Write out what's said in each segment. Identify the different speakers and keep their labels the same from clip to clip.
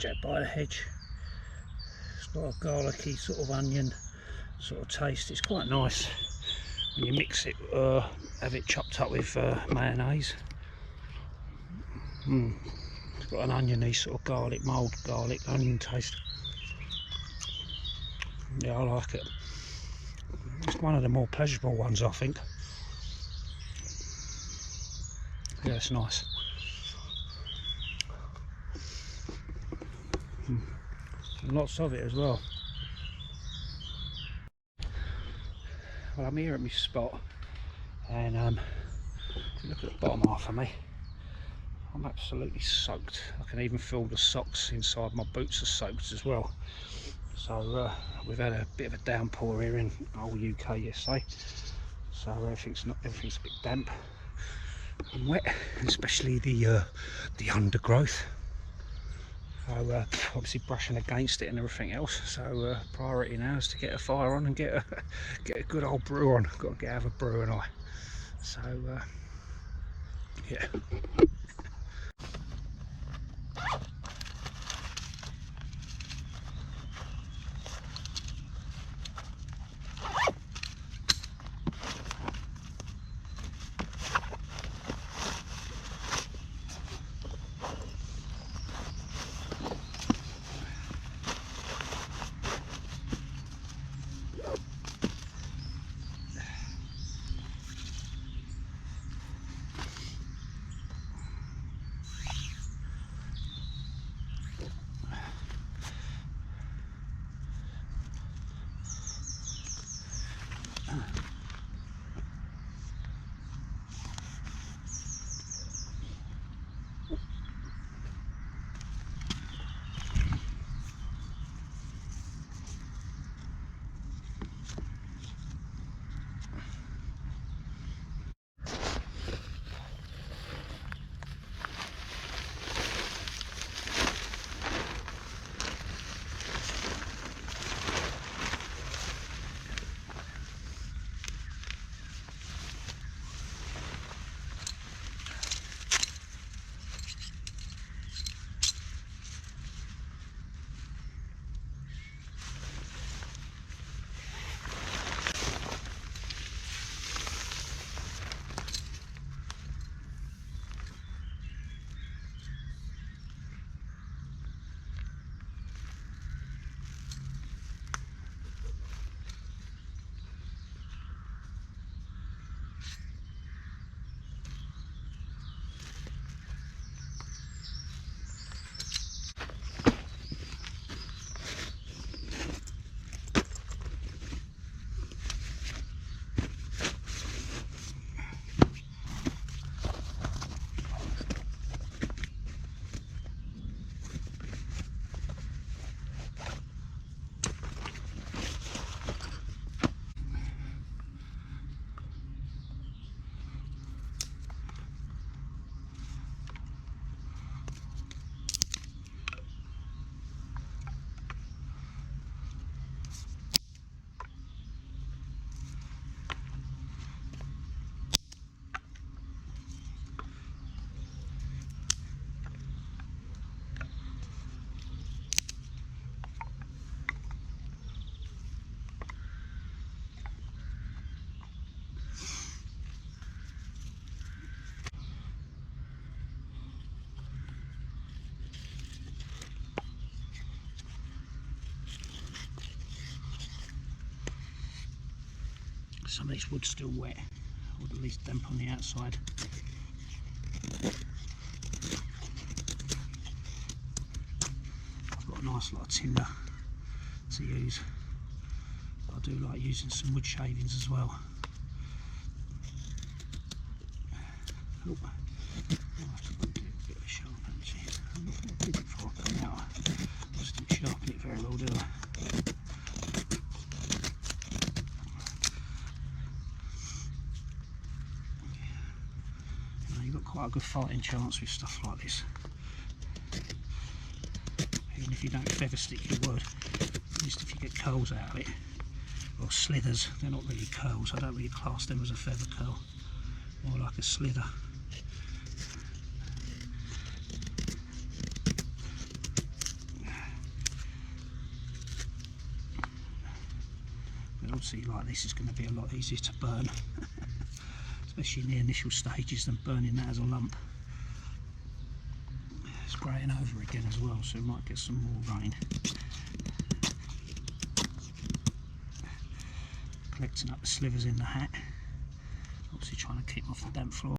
Speaker 1: Jack by the hedge. It's got a garlicky sort of onion sort of taste. It's quite nice when you mix it, have it chopped up with mayonnaise. It's got an oniony sort of garlic, mild garlic onion taste. Yeah, I like it. It's one of the more pleasurable ones, I think. Yeah, it's nice. And lots of it as well. Well, I'm here at my spot, and if you look at the bottom half of me, I'm absolutely soaked. I can even feel the socks inside my boots are soaked as well. So we've had a bit of a downpour here in the whole UK yesterday, so everything's a bit damp and wet, especially the undergrowth. So obviously brushing against it and everything else. So priority now is to get a fire on and get a good old brew on. Got to have a brew and I. So yeah. Some of this wood's still wet, or at least damp on the outside. I've got a nice lot of tinder to use. I do like using some wood shavings as well. Oh, I'll have to do a bit of a sharp actually. I'm not going to did it before I come out. I just didn't sharpen it very well, did I? Quite a good fighting chance with stuff like this. Even if you don't feather stick your wood, at least if you get curls out of it, or slithers, they're not really curls, I don't really class them as a feather curl, more like a slither. obviously like this is going to be a lot easier to burn, especially in the initial stages, than burning that as a lump. It's greying over again as well, so we might get some more rain. Collecting up the slivers in the hat, obviously trying to keep them off the damp floor.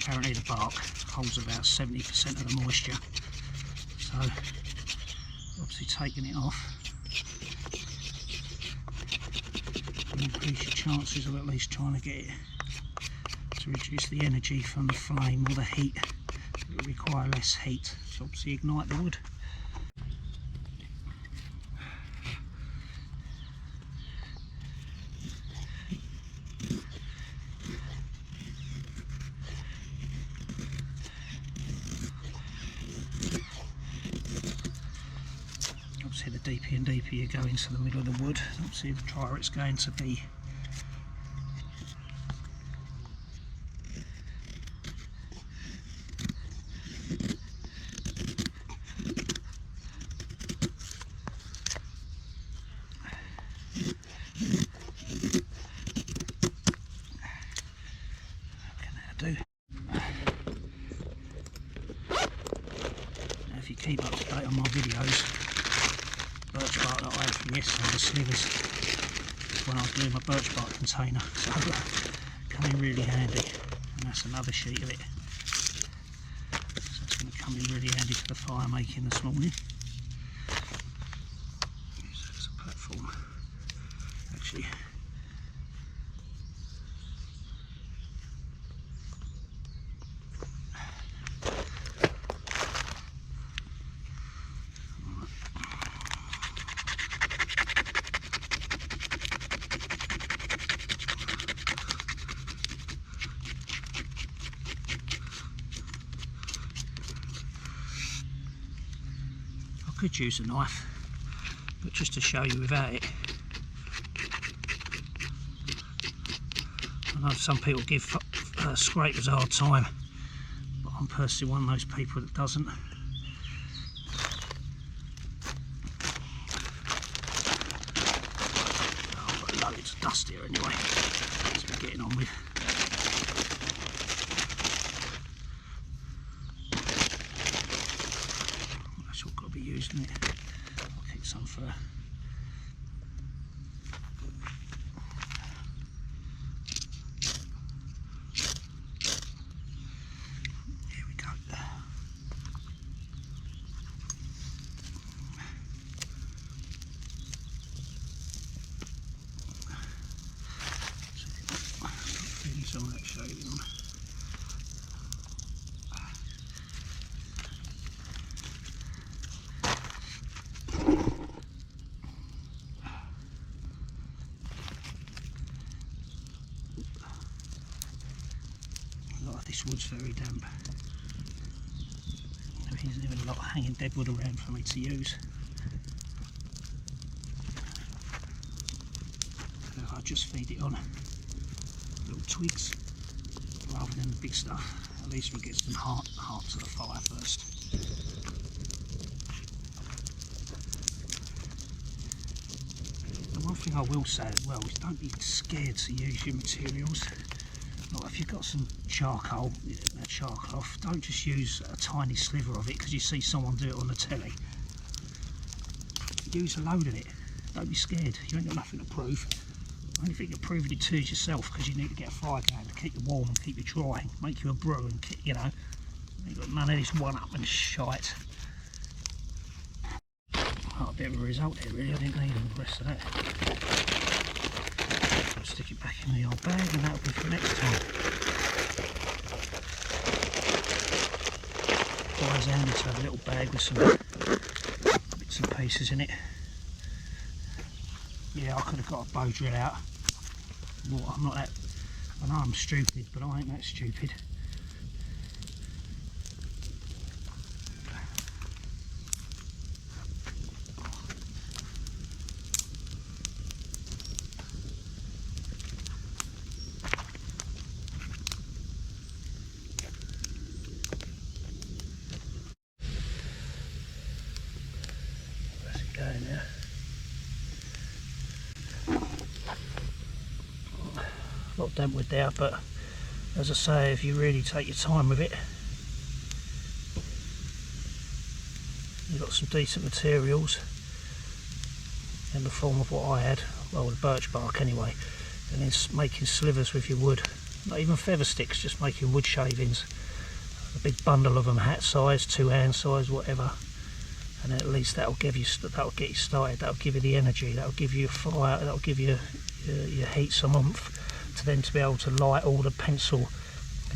Speaker 1: Apparently the bark holds about 70% of the moisture, so obviously taking it off will increase your chances of at least trying to get it to reduce the energy from the flame or the heat. It will require less heat to obviously ignite the wood. Obviously the deeper and deeper you go into the middle of the wood, obviously the drier it's going to be. Now if you keep up to date on my videos, birch bark that I had from yesterday, the slivers, when I was doing my birch bark container, so come in really handy, and that's another sheet of it, so it's going to come in really handy for the fire making this morning. So it's a platform, actually. I could use a knife, but just to show you without it. I know some people give scrapers a hard time, but I'm personally one of those people that doesn't. Oh, I've got loads of dust here anyway, let's be getting on with. Using it, I'll keep some for here we go. Some of that shading on. This wood's very damp. There isn't even a lot of hanging dead wood around for me to use. So I just feed it on little twigs rather than the big stuff. At least we get some heart to the fire first. The one thing I will say as well is don't be scared to use your materials. Like if you've got some charcoal, that char cloth, don't just use a tiny sliver of it because you see someone do it on the telly. Use a load of it. Don't be scared. You ain't got nothing to prove. The only thing you're proving it to is yourself, because you need to get a fire going to keep you warm and keep you dry, make you a brew, and keep, you know, you've got none of this one-up and shite. Oh, a bit of a result here really. I didn't need all the rest of that. I'll stick it back in the old bag and that'll be for next time. Always handy to have a little bag with some bits and pieces in it. Yeah, I could have got a bow drill out. Well, I'm not that, I know I'm stupid, but I ain't that stupid. going there. A lot of damp wood there, but as I say, if you really take your time with it, you've got some decent materials in the form of what I had, well, the birch bark anyway, and then making slivers with your wood, not even feather sticks, just making wood shavings, a big bundle of them, hat size, 2 hand size, whatever, and at least that'll get you started, that'll give you the energy, that'll give you a fire, that'll give you your heat some oomph, to then to be able to light all the pencil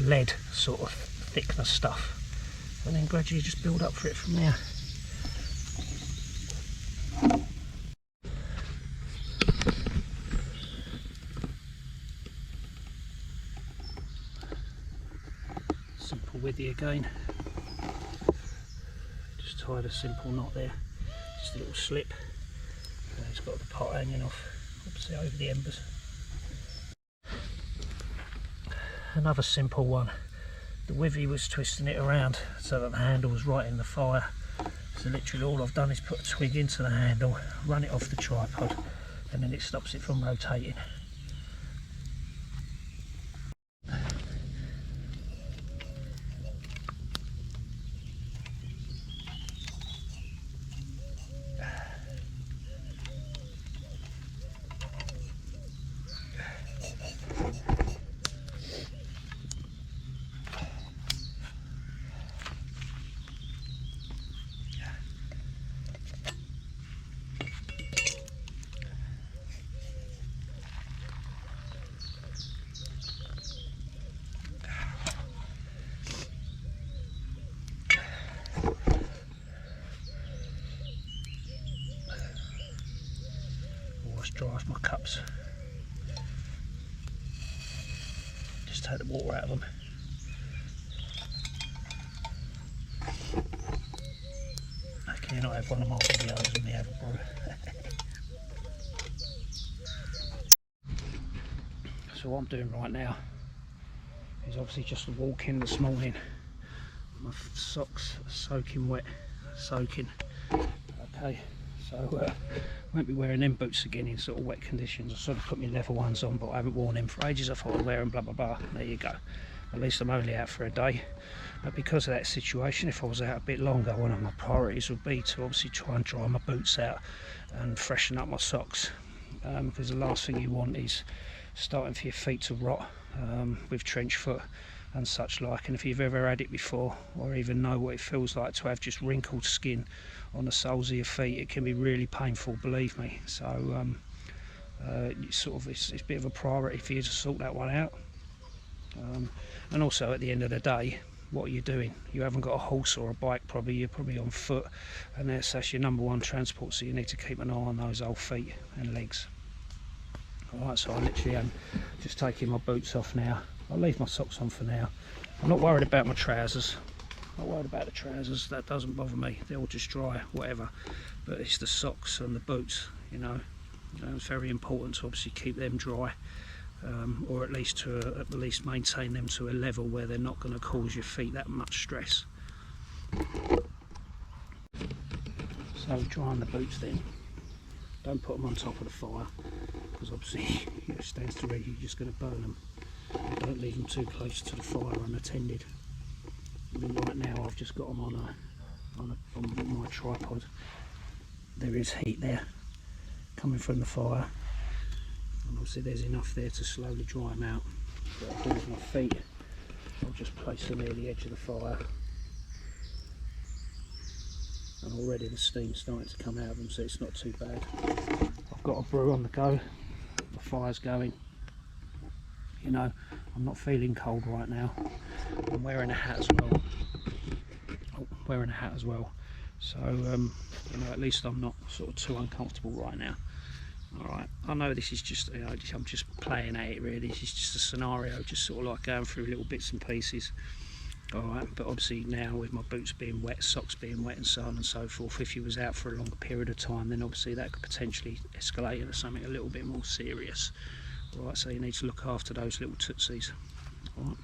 Speaker 1: lead sort of thickness stuff, and then gradually just build up for it from there. Simple withy again, just tied a simple knot there, just a little slip, and it's got the pot hanging off opposite over the embers. Another simple one, the withy was twisting it around so that the handle was right in the fire, so literally all I've done is put a twig into the handle, run it off the tripod, and then it stops it from rotating. Dry off my cups. Just take the water out of them. Can you not have one of my videos when we have a brew? So what I'm doing right now is obviously just walking this morning. My socks are soaking wet, soaking. Okay, so won't be wearing them boots again in sort of wet conditions. I sort of put my leather ones on, but I haven't worn them for ages. I thought I'd wear them, blah blah blah. There you go. At least I'm only out for a day. But because of that situation, if I was out a bit longer, one of my priorities would be to obviously try and dry my boots out and freshen up my socks. Because the last thing you want is starting for your feet to rot with trench foot and such like. And if you've ever had it before, or even know what it feels like to have just wrinkled skin on the soles of your feet, it can be really painful, believe me. So it's a bit of a priority for you to sort that one out. And also at the end of the day, what are you doing? You haven't got a horse or a bike, probably. You're probably on foot, and that's your number one transport, so you need to keep an eye on those old feet and legs. Alright, so I literally am just taking my boots off now. I'll leave my socks on for now. I'm not worried about my trousers. Not worried about the trousers, that doesn't bother me. They'll just dry, whatever. But it's the socks and the boots, you know. It's very important to obviously keep them dry, or at least maintain them to a level where they're not going to cause your feet that much stress. So drying the boots then. Don't put them on top of the fire, because obviously it stands to reason you're just going to burn them. Don't leave them too close to the fire unattended. I mean, right now I've just got them on my tripod. There is heat there coming from the fire, and obviously there's enough there to slowly dry them out. What I'll do with my feet, I'll just place them near the edge of the fire, and already the steam's starting to come out of them, so it's not too bad. I've got a brew on the go, the fire's going. You know, I'm not feeling cold right now. I'm wearing a hat as well. So you know, at least I'm not sort of too uncomfortable right now. Alright, I know this is just, you know, I'm just playing at it really. This is just a scenario, just sort of like going through little bits and pieces. Alright, but obviously now with my boots being wet, socks being wet and so on and so forth, if you was out for a longer period of time, then obviously that could potentially escalate into something a little bit more serious. Alright, so you need to look after those little tootsies. Alright.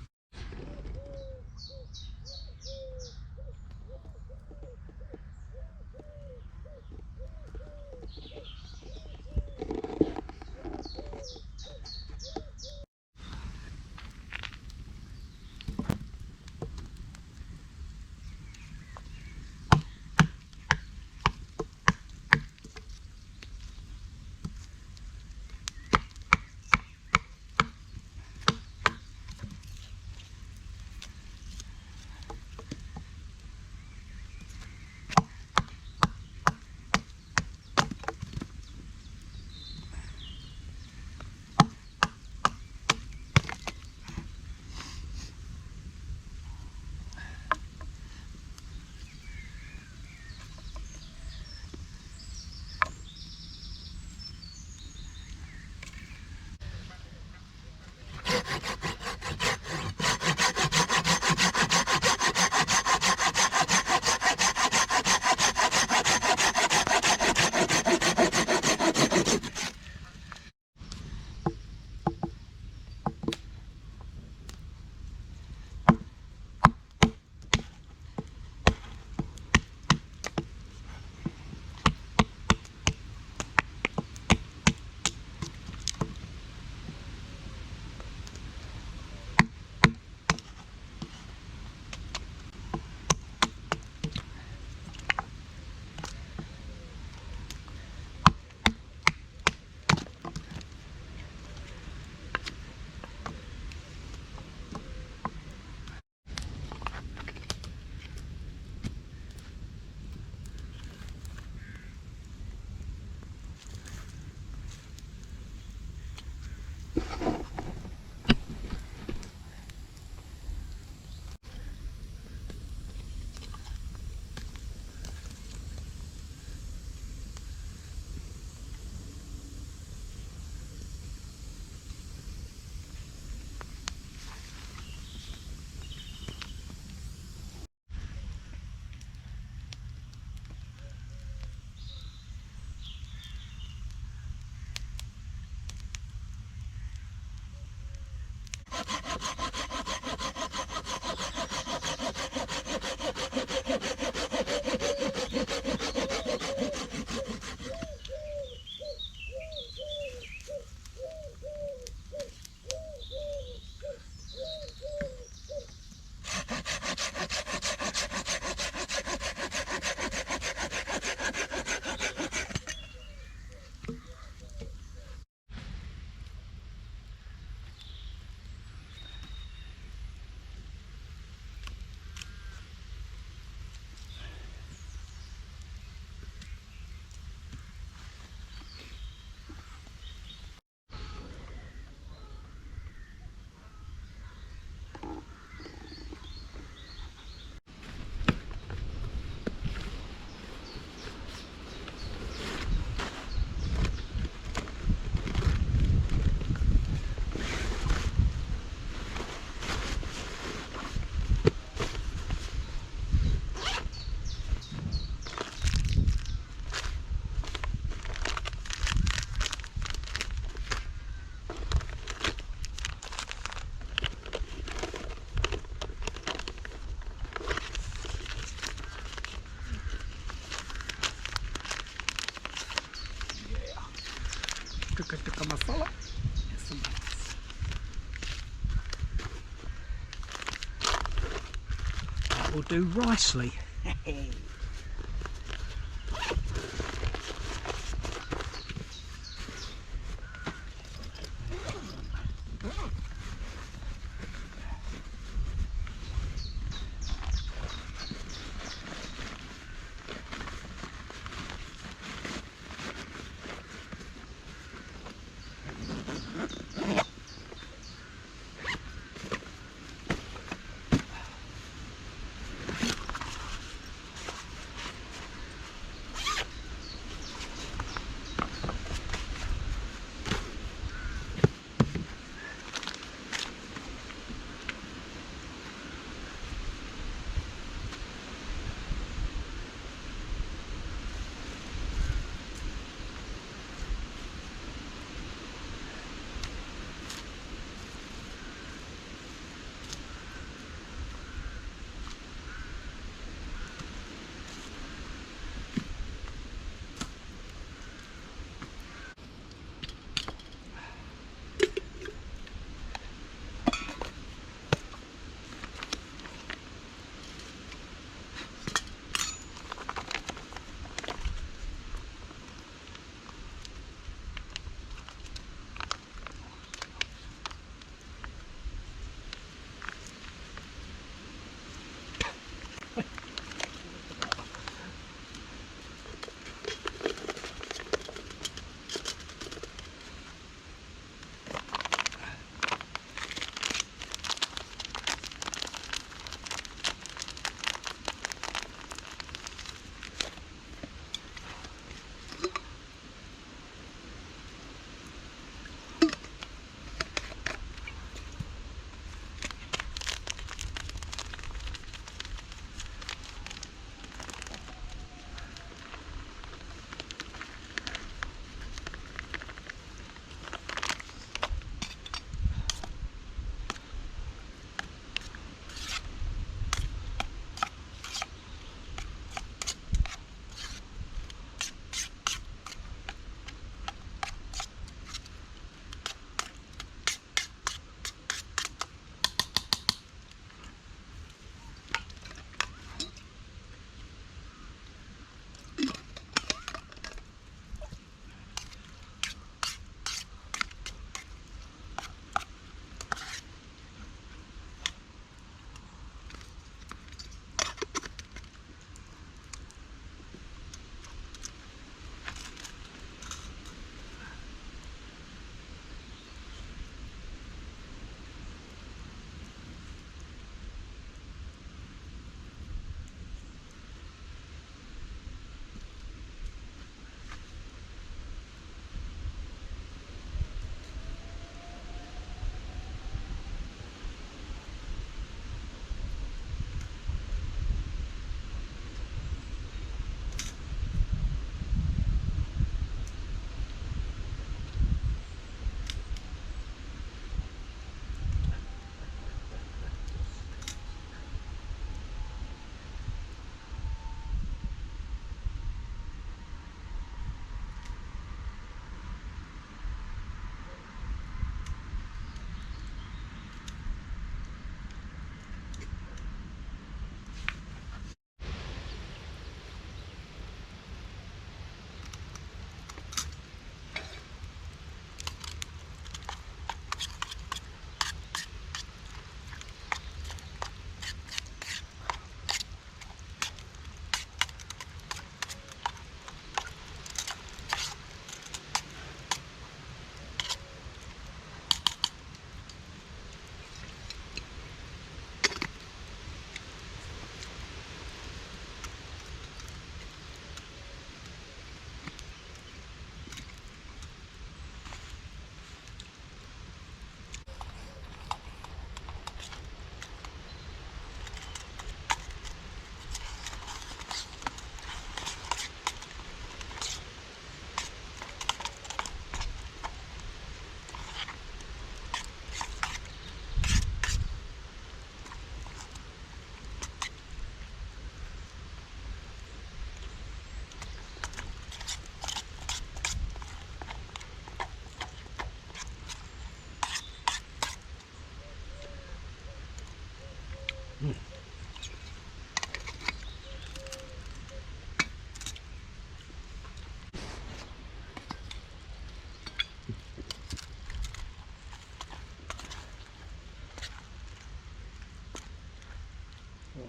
Speaker 1: masala. Some that will do nicely.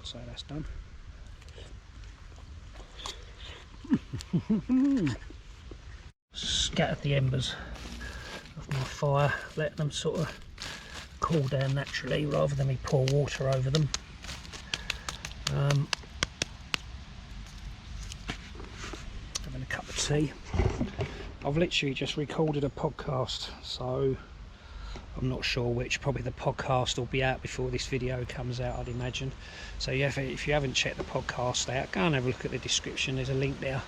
Speaker 1: So that's done. Scattered the embers of my fire, letting them sort of cool down naturally rather than me pour water over them. Having a cup of tea. I've literally just recorded a podcast, so I'm not sure which. Probably the podcast will be out before this video comes out, I'd imagine. So yeah, if you haven't checked the podcast out, go and have a look at the description. There's a link there.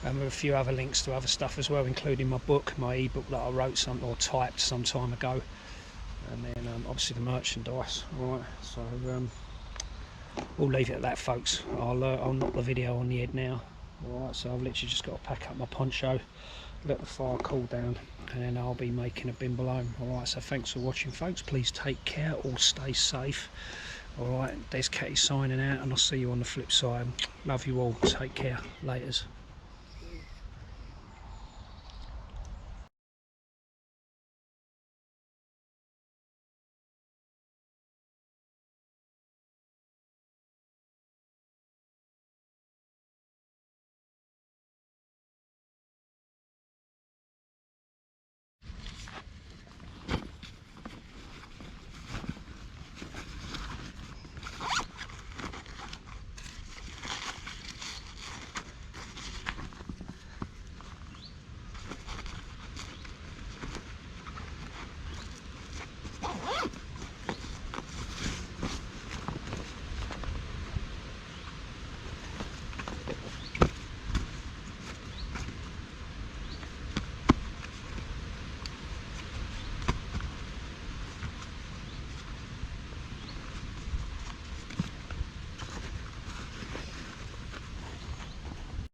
Speaker 1: With a few other links to other stuff as well, including my book, my ebook that I wrote or typed some time ago, and then obviously the merchandise. All right, so we'll leave it at that, folks. I'll knock the video on the head now. All right, so I've literally just got to pack up my poncho, let the fire cool down, and then I'll be making a bimble home. All right, so thanks for watching, folks. Please take care, all stay safe. All right, there's Cattys signing out, and I'll see you on the flip side. Love you all. Take care. Laters.